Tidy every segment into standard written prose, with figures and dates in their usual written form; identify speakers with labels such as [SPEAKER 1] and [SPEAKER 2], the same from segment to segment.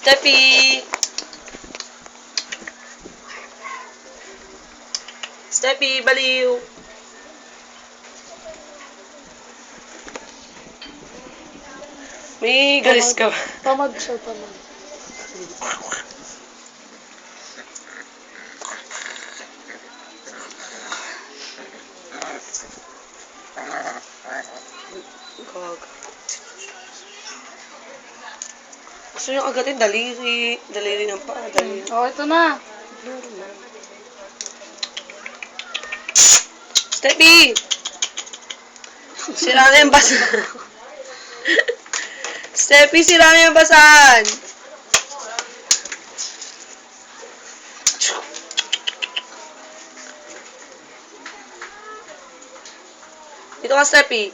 [SPEAKER 1] Steffi! Steffi, baliw! May galis ka ba?
[SPEAKER 2] Tamad siya, tamad.
[SPEAKER 1] Gusto nyo agatin, daliri. Daliri ng paa, daliri.
[SPEAKER 2] Oh, ito na.
[SPEAKER 1] Steffi! Sira na yung basan. Steffi, sira na yung basan. Dito ka, Steffi.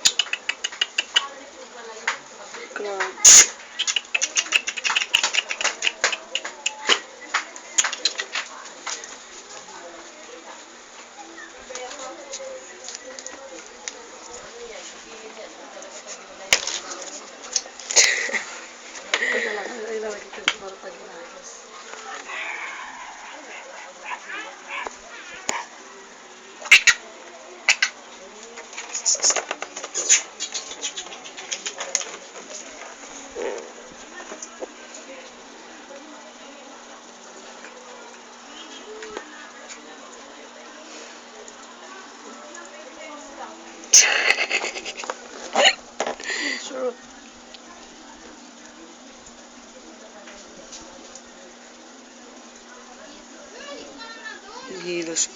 [SPEAKER 1] Sure. Hilo siya.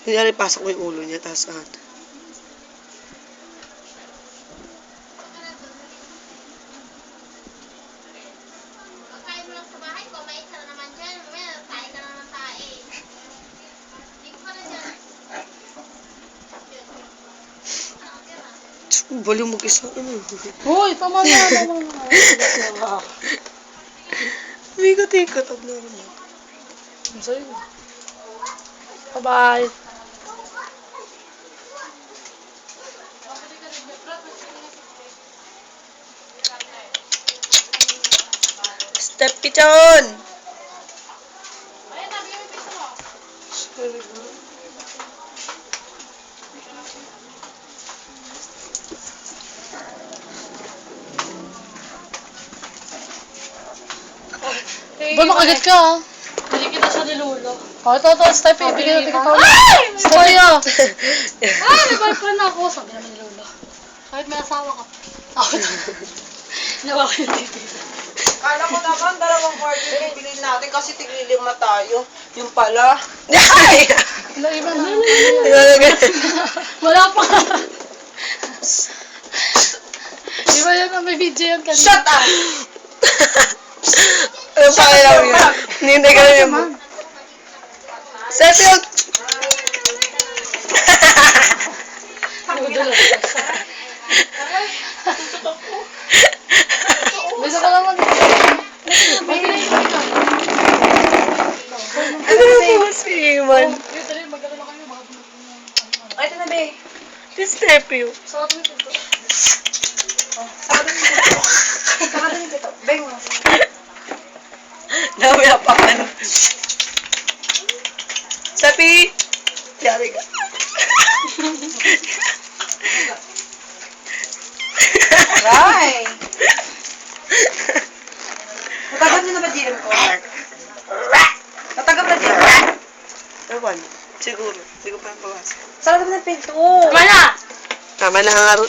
[SPEAKER 1] Hindi pasok mo yung ulo niya, tapos ano.
[SPEAKER 3] Pagkain mo lang sa bahay, kumain ka na naman dyan. Mamaya, tae ka na ng tae. Hindi ko na dyan.
[SPEAKER 1] Baliw mag-isa.
[SPEAKER 2] Uy, tama na, tama na.
[SPEAKER 1] Ikot-ikot. Abnormal.
[SPEAKER 2] Ang sa'yo. Bye-bye.
[SPEAKER 1] Step kitchen!
[SPEAKER 2] Ba, makagat ka ah.
[SPEAKER 4] Hindi kita siya nilulo.
[SPEAKER 2] Oh, ito, Steffi, ibigay natin kita ulit. Steffi ah.
[SPEAKER 4] Ay, may boyfriend ako. Sabi naman nilulo. Kahit may asawa ka. Ako. Nawa ko yung TV.
[SPEAKER 5] Kala ko naman, dalawang party yung bilhin natin kasi tiglilima tayo. Yung pala.
[SPEAKER 1] Ay!
[SPEAKER 2] Iba na.
[SPEAKER 4] Wala pa.
[SPEAKER 2] Di ba yan, may video yan kanina?
[SPEAKER 5] Shut up!
[SPEAKER 1] Ano pa kailangan mo yun? Nihintay ka lang yung... Settled!
[SPEAKER 2] Bisa ka naman dito.
[SPEAKER 1] Ano na po si Iman?
[SPEAKER 5] Ay, ito na, be.
[SPEAKER 1] Si Steffi.
[SPEAKER 5] Saka din dito. Beng mo.
[SPEAKER 1] Dami na pa ano. Steffi! Yari ka.
[SPEAKER 5] Aray! Natagap niyo na ba DM ko? Natagap na DM ko?
[SPEAKER 1] Ewan. Siguro. Hindi ko pa nababasa.
[SPEAKER 5] Sarap naman ng pinto.
[SPEAKER 4] Tama na!
[SPEAKER 1] Tama na ang